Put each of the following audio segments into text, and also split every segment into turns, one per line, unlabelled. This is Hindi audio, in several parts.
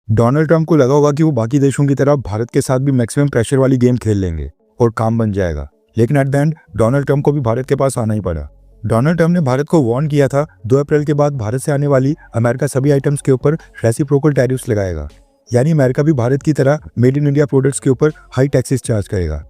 डोनाल्ड ट्रंप को लगा होगा कि वो बाकी देशों की तरह भारत के साथ भी मैक्सिमम प्रेशर वाली गेम खेल लेंगे और काम बन जाएगा, लेकिन at the end Donald Trump को भी भारत के पास आना ही पड़ा। डोनाल्ड ट्रंप ने भारत को वार्न किया था 2 अप्रैल के बाद भारत से आने वाली अमेरिका सभी आइटम्स के ऊपर रेसिप्रोकल टैरिफ्स लगाएगा, यानी अमेरिका भी भारत की तरह मेड इन इंडिया प्रोडक्ट्स के ऊपर हाई टैक्सेस चार्ज करेगा।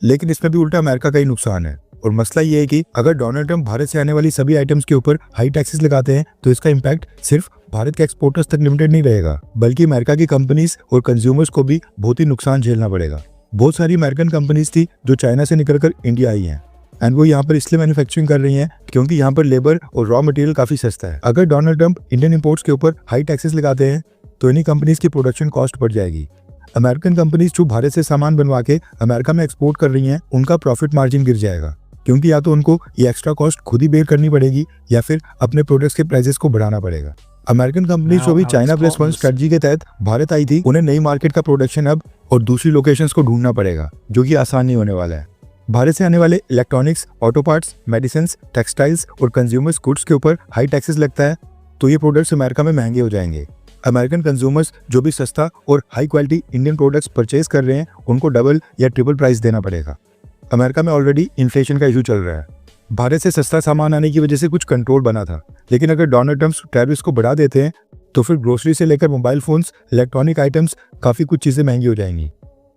लेकिन इसमें भी उल्टा अमेरिका का ही नुकसान है, और मसला ये है कि अगर डोनाल्ड ट्रंप भारत से आने वाली सभी आइटम्स के ऊपर हाई टैक्सेस लगाते हैं तो इसका इम्पैक्ट सिर्फ भारत के एक्सपोर्टर्स तक लिमिटेड नहीं रहेगा, बल्कि अमेरिका की कंपनीज और कंज्यूमर्स को भी बहुत ही नुकसान झेलना पड़ेगा। बहुत सारी अमेरिकन कंपनीज थी जो चाइना से निकलकर इंडिया आई हैं, एंड वो यहाँ पर इसलिए मैन्युफैक्चरिंग कर रही हैं क्योंकि यहाँ पर लेबर और रॉ मटेरियल काफी सस्ता है। अगर डोनाल्ड ट्रंप इंडियन इंपोर्ट्स के ऊपर हाई टैक्सेस लगाते हैं तो इन्हीं कंपनीज की प्रोडक्शन कॉस्ट बढ़ जाएगी। अमेरिकन कंपनीज जो भारत से सामान बनवा के अमेरिका में एक्सपोर्ट कर रही हैं, उनका प्रॉफिट मार्जिन गिर जाएगा, क्योंकि या तो उनको ये एक्स्ट्रा कॉस्ट खुद ही बेयर करनी पड़ेगी या फिर अपने प्रोडक्ट्स के प्राइसेस को बढ़ाना पड़ेगा। अमेरिकन कंपनीज जो भी चाइना प्लस वन स्ट्रेटजी के तहत भारत आई थी, उन्हें नई मार्केट का प्रोडक्शन हब और दूसरी लोकेशंस को ढूंढना पड़ेगा, जो कि आसान नहीं होने वाला है। भारत से आने वाले electronics, auto parts, medicine, textiles और कंज्यूमर्स गुड्स के ऊपर हाई टैक्सेस लगता है, तो ये प्रोडक्ट्स अमेरिका में महंगे हो जाएंगे। अमेरिकन कंज्यूमर्स जो भी सस्ता और high quality Indian products purchase कर रहे हैं, उनको डबल या ट्रिपल प्राइस देना पड़ेगा। अमेरिका में ऑलरेडी इन्फ्लेशन का इशू चल रहा है। भारत से सस्ता सामान आने की वजह से कुछ कंट्रोल बना था, लेकिन अगर डोनाल्ड ट्रंप टैरिफ्स को बढ़ा देते हैं तो फिर ग्रोसरी से लेकर मोबाइल फोन्स, इलेक्ट्रॉनिक आइटम्स, काफ़ी कुछ चीज़ें महंगी हो जाएंगी।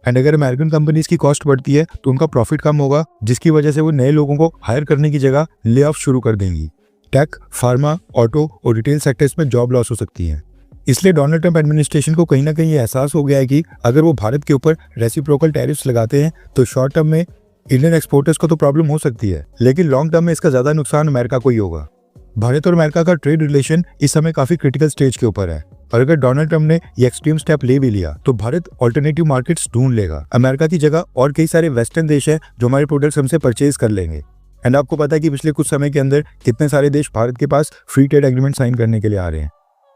एंड अगर अमेरिकन कंपनीज की कॉस्ट बढ़ती है तो उनका प्रॉफिट कम होगा, जिसकी वजह से वो नए लोगों को हायर करने की जगह ले ऑफ शुरू कर देंगी। टेक, फार्मा, ऑटो और रिटेल सेक्टर्स में जॉब लॉस हो सकती है। इसलिए डोनाल्ड ट्रंप एडमिनिस्ट्रेशन को कहीं ना कहीं ये एहसास हो गया है कि अगर वो भारत के ऊपर रेसिप्रोकल टैरिफ्स लगाते हैं तो शॉर्ट टर्म में इंडियन एक्सपोर्टर्स को तो प्रॉब्लम हो सकती है, लेकिन लॉन्ग टर्म में इसका ज्यादा नुकसान अमेरिका को ही होगा। भारत और अमेरिका का ट्रेड रिलेशन इस समय काफी क्रिटिकल स्टेज के ऊपर है, और अगर डोनाल्ड ट्रंप ने ये एक्सट्रीम स्टेप ले भी लिया तो भारत ऑल्टरनेटिव मार्केट्स ढूंढ लेगा। अमेरिका की जगह और कई सारे वेस्टर्न देश हैं जो हमारे प्रोडक्ट्स हमसे परचेज कर लेंगे। एंड आपको पता है कि पिछले कुछ समय के अंदर कितने सारे देश भारत के पास फ्री ट्रेड एग्रीमेंट साइन करने के लिए आ रहे हैं।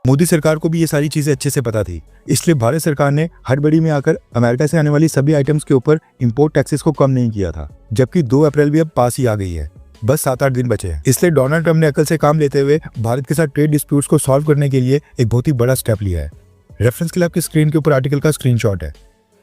मोदी सरकार को भी ये सारी चीजें अच्छे से पता थी, इसलिए भारत सरकार ने हड़बड़ी में आकर अमेरिका से आने वाली सभी आइटम्स के ऊपर इंपोर्ट टैक्सेस को कम नहीं किया था, जबकि 2 अप्रैल भी अब पास ही आ गई है। बस 7-8 दिन बचे हैं। इसलिए डोनाल्ड ट्रंप ने अकल से काम लेते हुए भारत के साथ ट्रेड डिस्प्यूट्स को सॉल्व करने के लिए एक बहुत ही बड़ा स्टेप लिया है। रेफरेंस के लिए आपकी स्क्रीन के ऊपर आर्टिकल का स्क्रीनशॉट है।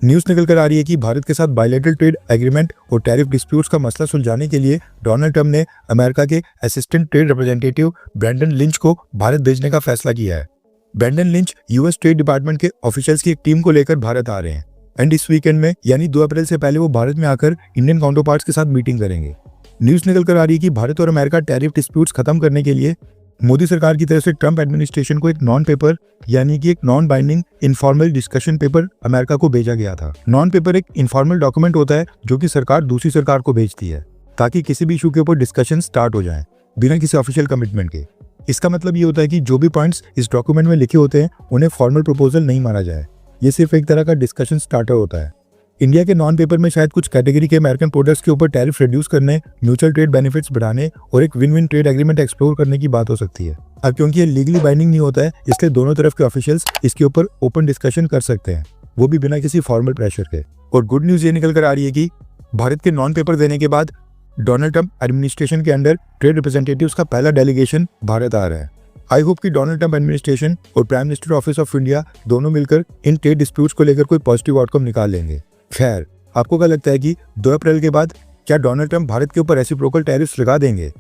न्यूज निकल कर आ रही है कि भारत के साथ बायलैटरल ट्रेड एग्रीमेंट और टैरिफ डिस्प्यूट्स का मसला सुलझाने के लिए डोनाल्ड ट्रंप ने अमेरिका के assistant trade representative Brandon Lynch को भारत भेजने का फैसला किया है। Brandon Lynch US trade department के ऑफिशियल्स की एक टीम को लेकर भारत आ रहे हैं, एंड इस वीकेंड में यानी 2 अप्रैल से पहले वो भारत में आकर इंडियन काउंटर पार्ट्स के साथ मीटिंग करेंगे। न्यूज निकल कर आ रही है कि भारत और अमेरिका टैरिफ डिस्प्यूट्स खत्म करने के लिए मोदी सरकार की तरफ से ट्रंप एडमिनिस्ट्रेशन को एक नॉन पेपर यानी कि एक non binding informal discussion paper America को भेजा गया था। नॉन पेपर एक इनफॉर्मल डॉक्यूमेंट होता है जो कि सरकार दूसरी सरकार को भेजती है, ताकि किसी भी इशू के ऊपर डिस्कशन स्टार्ट हो जाए बिना किसी ऑफिशियल कमिटमेंट के। इसका मतलब ये होता है कि जो भी पॉइंट्स इस डॉक्यूमेंट में लिखे होते हैं उन्हें फॉर्मल प्रपोजल नहीं माना जाए, ये सिर्फ एक तरह का डिस्कशन स्टार्टर होता है। इंडिया के नॉन पेपर में शायद कुछ कैटेगरी के अमेरिकन प्रोडक्ट्स के ऊपर टैरिफ रिड्यूस करने, म्यूचुअल ट्रेड बेनिफिट्स बढ़ाने और एक win win trade agreement explore करने की बात हो सकती है। अब क्योंकि ये लीगली बाइंडिंग नहीं होता है, इसलिए दोनों तरफ के ऑफिशियल्स इसके ऊपर ओपन डिस्कशन कर सकते हैं, वो भी बिना किसी फॉर्मल प्रेशर के। और गुड न्यूज ये निकल कर आ रही है कि भारत के नॉन पेपर देने के बाद डोनाल्ड ट्रंप एडमिनिस्ट्रेशन के अंडर ट्रेड रिप्रेजेंटेटिव्स का पहला डेलीगेशन भारत आ रहा है। आई होप कि डोनाल्ड ट्रंप एडमिनिस्ट्रेशन और prime minister office of India दोनों मिलकर इन ट्रेड डिस्प्यूट्स को लेकर कोई पॉजिटिव आउटकम निकाल लेंगे। खैर, आपको क्या लगता है कि 2 अप्रैल के बाद क्या डोनाल्ड ट्रंप भारत के ऊपर रेसिप्रोकल टैरिफ्स लगा देंगे,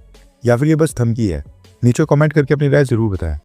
या फिर ये बस धमकी है? नीचे कमेंट करके अपनी राय जरूर बताएं।